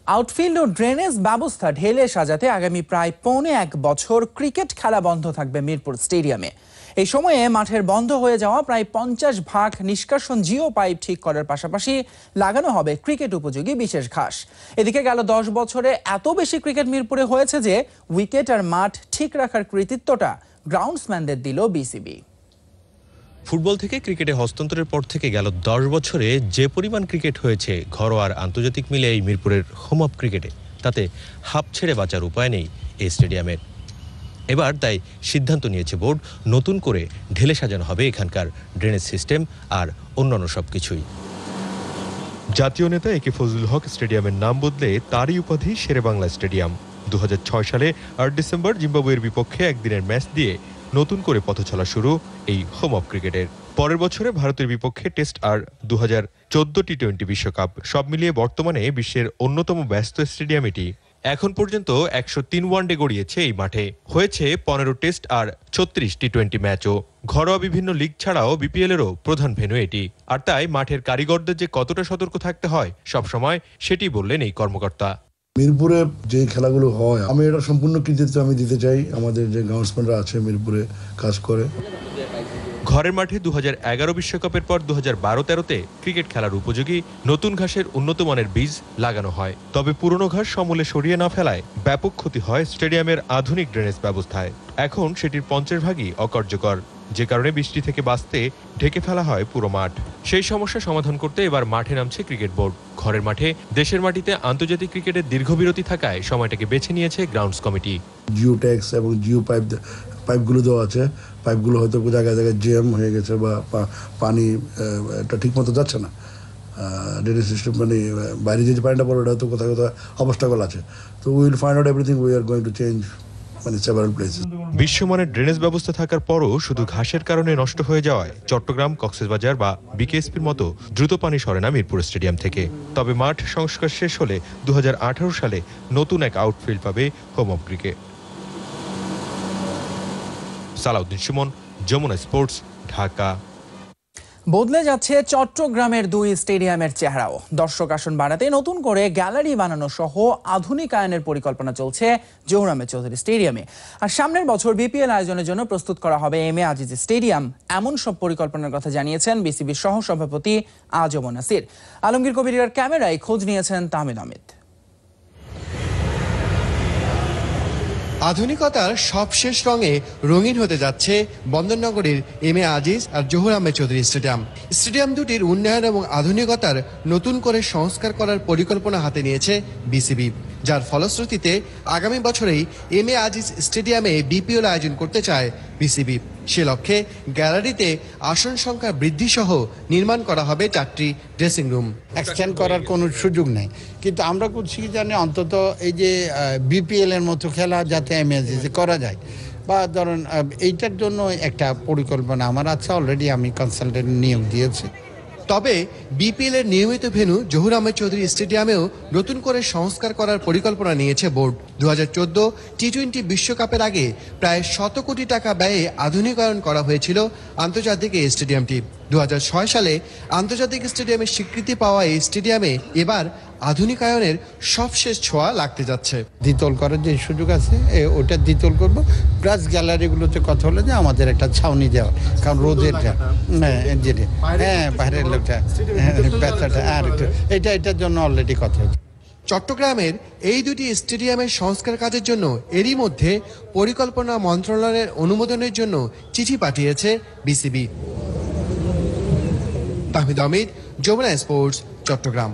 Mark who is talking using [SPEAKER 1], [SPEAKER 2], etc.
[SPEAKER 1] Outfield ও drainage ব্যবস্থা ঢেলে সাজাতে আগামী প্রায় ১.৫ বছর ক্রিকেট খেলা বন্ধ থাকবে মিরপুর স্টেডিয়ামে। এই সময়ে মাঠের বন্ধ হয়ে যাওয়া প্রায় ৫০ ভাগ নিষ্কাশন জিও পাইপ ঠিক করার পাশাপাশি লাগানো হবে ক্রিকেট উপযোগী বিশেষ ঘাস। এদিকে গেল ১০ বছরে এত বেশি ক্রিকেট মিরপুরে হয়েছে যে উইকেট আর মাঠ ঠিক রাখার কৃতিত্বটা গ্রাউন্ডসম্যানদের দিল বিসিবি।
[SPEAKER 2] ফুটবল থেকে ক্রিকেটে হস্তান্তরের পর থেকে গেল ১০ বছরে যে পরিমাণ ক্রিকেট হয়েছে ঘরোয়া আর আন্তর্জাতিক মিলে এই মিরপুরের হোম অফ ক্রিকেটে, তাতে হাঁপ ছেড়ে বাঁচার উপায় নেই এই স্টেডিয়ামের। এবার তাই সিদ্ধান্ত নিয়েছে বোর্ড, নতুন করে ঢেলে সাজানো হবে এখানকার ড্রেনেজ সিস্টেম আর অন্যান্য সবকিছুই। জাতীয় নেতা একে ফজলুল হক স্টেডিয়ামের নাম বদলে তারই উপাধি শেরেবাংলা স্টেডিয়াম। ২০০৬ সালে ৮ ডিসেম্বর জিম্বাবুয়ের বিপক্ষে একদিনের ম্যাচ দিয়ে নতুন করে পথচলা শুরু এই হোম অফ ক্রিকেটের। পরের বছরে ভারতের বিপক্ষে টেস্ট আর ২০১৪ টি-২০ বিশ্বকাপ, সব মিলিয়ে বর্তমানে বিশ্বের অন্যতম ব্যস্ত স্টেডিয়াম এটি। এখন পর্যন্ত ১০৩ ওয়ানডে গড়িয়েছে এই মাঠে, হয়েছে ১৫ টেস্ট আর ৩৬ টি-২০ ম্যাচও। ঘরোয়া বিভিন্ন লিগ ছাড়াও বিপিএলেরও প্রধান ভেন্যু এটি। আর তাই মাঠের কারিগরদের যে কতটা সতর্ক থাকতে হয় সবসময়, সেটি বললেন এই কর্মকর্তা।
[SPEAKER 3] মিরপুরে যে খেলাগুলো হয়, আমি এটা সম্পূর্ণ কৃতিত্ব আমি দিতে চাই আমাদের যে গ্রাউন্ডসম্যানরা আছে মিরপুরে কাজ করে।
[SPEAKER 2] ঘরের মাঠে ২০১১ বিশ্বকাপের পর ২০১২-১৩তে ক্রিকেট খেলার উপযোগী নতুন ঘাসের উন্নত মানের বীজ লাগানো হয়। তবে পুরনো ঘাস সমূলে সরিয়ে না ফেলায় ব্যাপক ক্ষতি হয় স্টেডিয়ামের আধুনিক ড্রেনেজ ব্যবস্থায়। এখন সেটির ৫০ ভাগই অকার্যকর, যে কারণে বৃষ্টি থেকে বাঁচতে ঢেকে ফেলা হয় পুরো মাঠ। সেই সমস্যা সমাধান করতে এবার মাঠে নামছে ক্রিকেট বোর্ড। ঘরের মাঠে দেশের মাটিতে আন্তর্জাতিক ক্রিকেটের দীর্ঘবিরতি থাকায় সময়টাকে বেছে নিয়েছে গ্রাউন্ডস কমিটি।
[SPEAKER 3] জিও ট্যাক্স এবং জিও পাইপগুলো দেওয়া আছে, পাইপগুলো হয়তো জায়গায় জায়গায় জ্যাম হয়ে গেছে বা পানি এটা ঠিক মতো যাচ্ছে না। ড্রেনেজ সিস্টেম মানে বাইরে যে পানিটা পড়ে ওটা তো কোথাও কোথাও অবস্টাকল আছে। তো we will find out everything, we are going to change several places.
[SPEAKER 2] বিশ্বমানের ড্রেনেজ ব্যবস্থা থাকার পরও শুধু ঘাসের কারণে নষ্ট হয়ে যাওয়ায় চট্টগ্রাম, কক্সবাজার বা বিকেএসপির মতো দ্রুত পানি সরে না মিরপুর স্টেডিয়াম থেকে। তবে মাঠ সংস্কার শেষ হলে ২০১৮ সালে নতুন এক আউটফিল্ড পাবে home of cricket. Salauddin Sumon, Jamuna sports, Dhaka.
[SPEAKER 1] বদলে যাচ্ছে চট্টগ্রামের ২ স্টেডিয়ামের চেহারাও। দর্শক আসন বাড়াতে নতুন করে গ্যালারি বানানো সহ আধুনিকায়নের পরিকল্পনা চলছে জহুর আহমেদ চৌধুরী স্টেডিয়ামে। আর সামনের বছর বিপিএল আয়োজনের জন্য প্রস্তুত করা হবে এম এ আজিজ স্টেডিয়াম। এমন সব পরিকল্পনার কথা জানিয়েছেন বিসিবির সহ সভাপতি আজম নাসির। আলমগীর কবিরের ক্যামেরায় খোঁজ নিয়েছেন তাহমিদ আহমেদ।
[SPEAKER 4] আধুনিকতার সবশেষ রঙে রঙিন হতে যাচ্ছে বন্দরনগরীর M A Aziz R Zahur Ahmed Chowdhury stadium. Stadium দুটির উন্নয়ন এবং আধুনিকতার নতুন করে সংস্কার করার পরিকল্পনা হাতে নিয়েছে বিসিবি, যার ফলশ্রুতিতে আগামী বছরেই এম এ আজিজ স্টেডিয়ামে বিপিএল আয়োজন করতে চায় বিসিবি। সে লক্ষ্যে গ্যালারিতে আসন সংখ্যা বৃদ্ধি সহ নির্মাণ করা হবে ৪টি ড্রেসিং রুম।
[SPEAKER 5] এক্সটেন্ড করার কোনো সুযোগ নেই, কিন্তু আমরা করছি কি জানি, অন্তত এই যে বিপিএল এর মতো খেলা যাতে এমএজিতে করা যায়, বা ধরুন এইটার জন্য একটা পরিকল্পনা আমার আছে। অলরেডি আমি কনসালটেন্ট নিয়োগ দিয়েছি।
[SPEAKER 4] তবে বিপিএল এর নিয়মিত ভেন্যু জহুর আহমেদ চৌধুরী স্টেডিয়ামেও নতুন করে সংস্কার করার পরিকল্পনা নিয়েছে বোর্ড। ২০১৪ টি-২০ বিশ্বকাপের আগে প্রায় ১০০ কোটি টাকা ব্যয়ে আধুনিকায়ন করা হয়েছিল আন্তর্জাতিক এই স্টেডিয়ামটি। ২০০৬ সালে আন্তর্জাতিক স্টেডিয়ামের স্বীকৃতি পাওয়া এই স্টেডিয়ামে এবার আধুনিকায়নের সবশেষ ছোঁয়া লাগতে যাচ্ছে।
[SPEAKER 5] দ্বিতল করার যে সুযোগ আছে ওটা দ্বিতল করবো। প্লাস গ্যালারিগুলোতে কথা হলো যে আমাদের একটা ছাউনি দেওয়া, কারণ রোদের বাইরের লোকটা ব্যথাটা আর এটার জন্য অলরেডি কথা হচ্ছে।
[SPEAKER 4] চট্টগ্রামের এই দুটি স্টেডিয়ামের সংস্কার কাজের জন্য এরই মধ্যে পরিকল্পনা মন্ত্রণালয়ের অনুমোদনের জন্য চিঠি পাঠিয়েছে বিসিবি। তাহমিদ আহমেদ, যমুনা স্পোর্টস, চট্টগ্রাম।